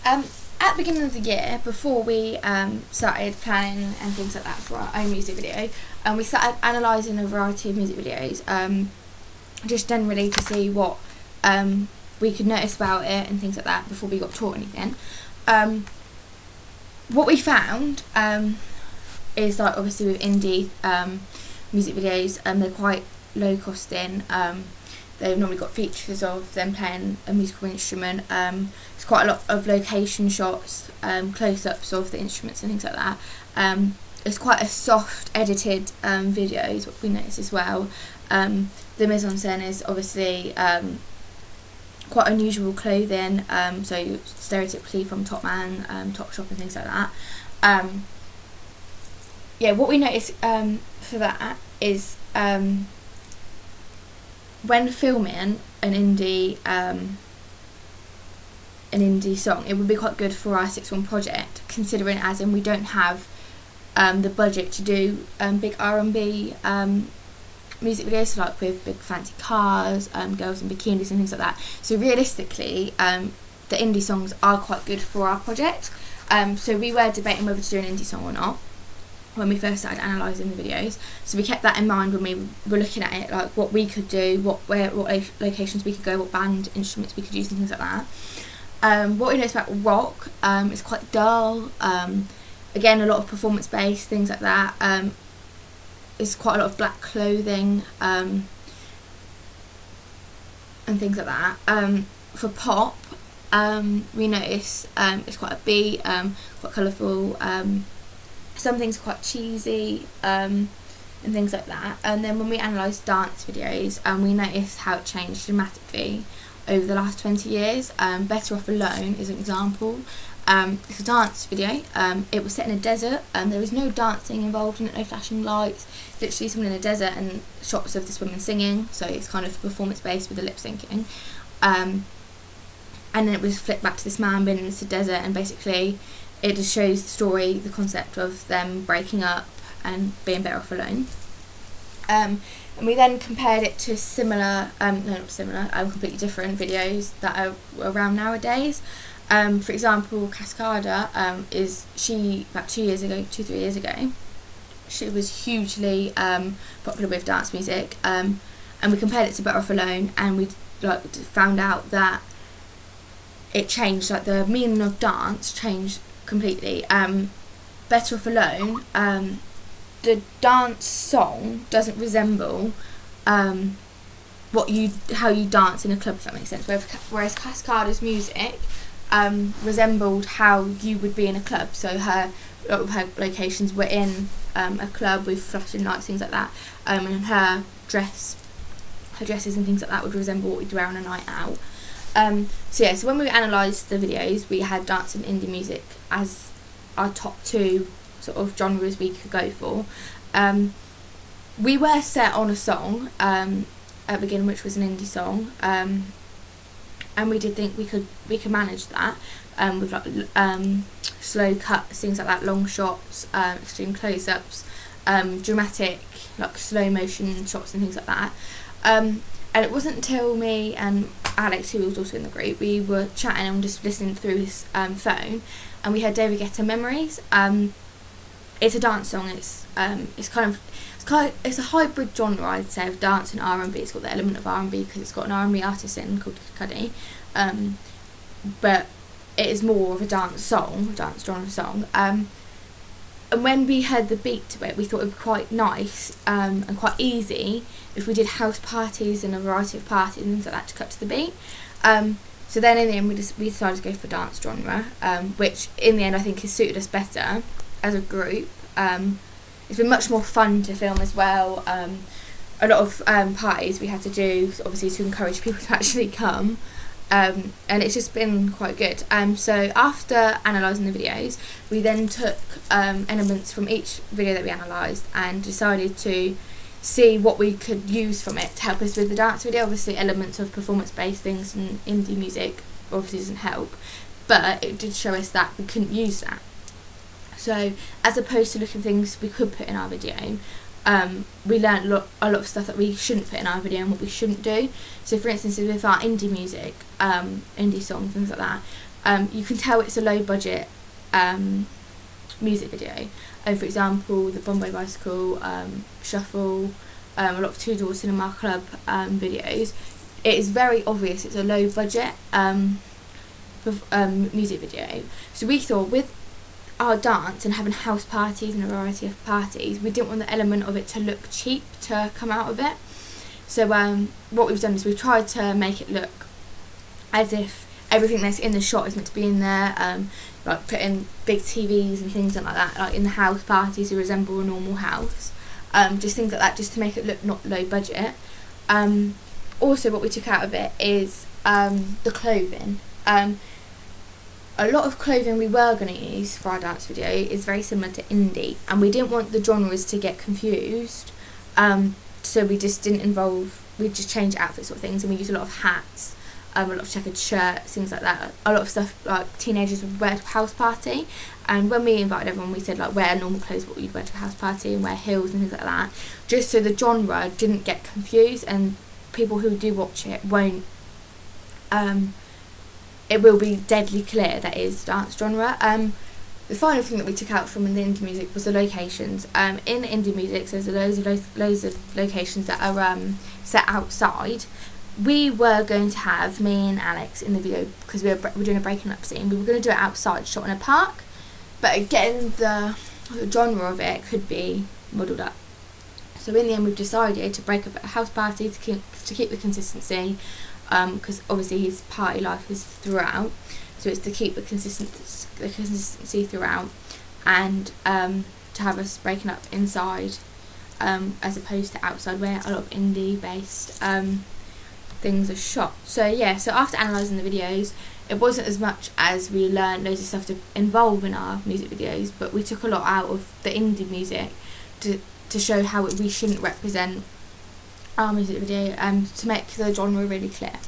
At the beginning of the year, before we started planning and things like that for our own music video, we started analysing a variety of music videos, just generally to see what we could notice about it and things like that before we got taught anything. What we found is, like, obviously with indie music videos, they're quite low costing. They've normally got features of them playing a musical instrument. There's quite a lot of location shots, close-ups of the instruments and things like that. It's quite a soft edited video is what we noticed as well. The mise-en-scène is obviously quite unusual clothing, so stereotypically from Top Man, Topshop and things like that. Yeah, what we noticed for that is when filming an indie song, it would be quite good for our sixth form project, considering as in we don't have the budget to do big R&B music videos, so like with big fancy cars, girls in bikinis and things like that. So realistically, the indie songs are quite good for our project. So we were debating whether to do an indie song or not when we first started analysing the videos. So we kept that in mind when we were looking at it, like what we could do, what locations we could go, what band instruments we could use and things like that. What we noticed about rock, it's quite dull. Again, a lot of performance based, things like that. It's quite a lot of black clothing and things like that. For pop, we notice it's quite upbeat, quite colourful. Some things are quite cheesy and things like that. And then when we analysed dance videos, we noticed how it changed dramatically over the last 20 years. Better Off Alone is an example. It's a dance video. It was set in a desert, and there was no dancing involved in it, no flashing lights. Literally someone in a desert and shots of this woman singing, so it's kind of performance based with the lip syncing. And then it was flipped back to this man being in this desert, and basically it just shows the story, the concept of them breaking up and being better off alone. And we then compared it to similar, completely different videos that are around nowadays. For example, Cascada, about 3 years ago, she was hugely popular with dance music, and we compared it to Better Off Alone, and we found out that it changed, like the meaning of dance changed completely. Better Off Alone, the dance song doesn't resemble how you dance in a club, if that makes sense, whereas Cascada's music resembled how you would be in a club. So a lot of her locations were in a club with flashing lights, things like that, and her dresses and things like that would resemble what we'd wear on a night out. So when we analysed the videos, we had dance and indie music as our top two sort of genres we could go for. We were set on a song at the beginning, which was an indie song, and we did think we could manage that with slow cuts, things like that, long shots, extreme close-ups, dramatic like slow motion shots and things like that. And it wasn't until me and Alex, who was also in the group, we were chatting and just listening through his phone, and we heard David Guetta Memories. It's a dance song. It's a hybrid genre, I'd say, of dance and R&B. It's got the element of R&B because it's got an R&B artist in called Cuddy, but it is more of a dance genre song. And when we heard the beat to it, we thought it would be quite nice and quite easy if we did house parties and a variety of parties and things like that to cut to the beat. So then in the end we decided to go for dance genre, which in the end I think has suited us better as a group. It's been much more fun to film as well. A lot of parties we had to do, obviously, to encourage people to actually come. And it's just been quite good. So after analysing the videos, we then took elements from each video that we analysed and decided to see what we could use from it to help us with the dance video. Obviously, elements of performance-based things and indie music obviously doesn't help, but it did show us that we couldn't use that. So as opposed to looking at things we could put in our video, we learned a lot of stuff that we shouldn't put in our video and what we shouldn't do. So for instance, with our indie music, indie songs, things like that, you can tell it's a low budget music video. For example, the Bombay Bicycle, Shuffle, a lot of Two Door Cinema Club videos. It is very obvious it's a low budget music video. So we thought, with our dance and having house parties and a variety of parties, we didn't want the element of it to look cheap to come out of it. So what we've done is we've tried to make it look as if everything that's in the shot is meant to be in there, like putting big TVs and things like that, like in the house parties to resemble a normal house, just things like that, just to make it look not low budget. Also, what we took out of it is the clothing. A lot of clothing we were going to use for our dance video is very similar to indie, and we didn't want the genres to get confused, so we just changed outfits sort of things, and we used a lot of hats, a lot of checkered shirts, things like that, a lot of stuff like teenagers would wear to a house party. And when we invited everyone, we said like wear normal clothes, what you'd wear to a house party, and wear heels and things like that, just so the genre didn't get confused and people who do watch it won't, it will be deadly clear that is dance genre. The final thing that we took out from the indie music was the locations. In indie music, there's loads of locations that are set outside. We were going to have me and Alex in the video, because we're doing a breaking up scene. We were going to do it outside, shot in a park, but again the genre of it could be modelled up. So in the end, we've decided to break up at a house party to keep the consistency, because obviously his party life is throughout, so it's to keep the consistency throughout, and to have us breaking up inside, as opposed to outside where a lot of indie based things are shot. So yeah, so after analysing the videos, it wasn't as much as we learned loads of stuff to involve in our music videos, but we took a lot out of the indie music to show how we shouldn't represent our music video, to make the genre really clear.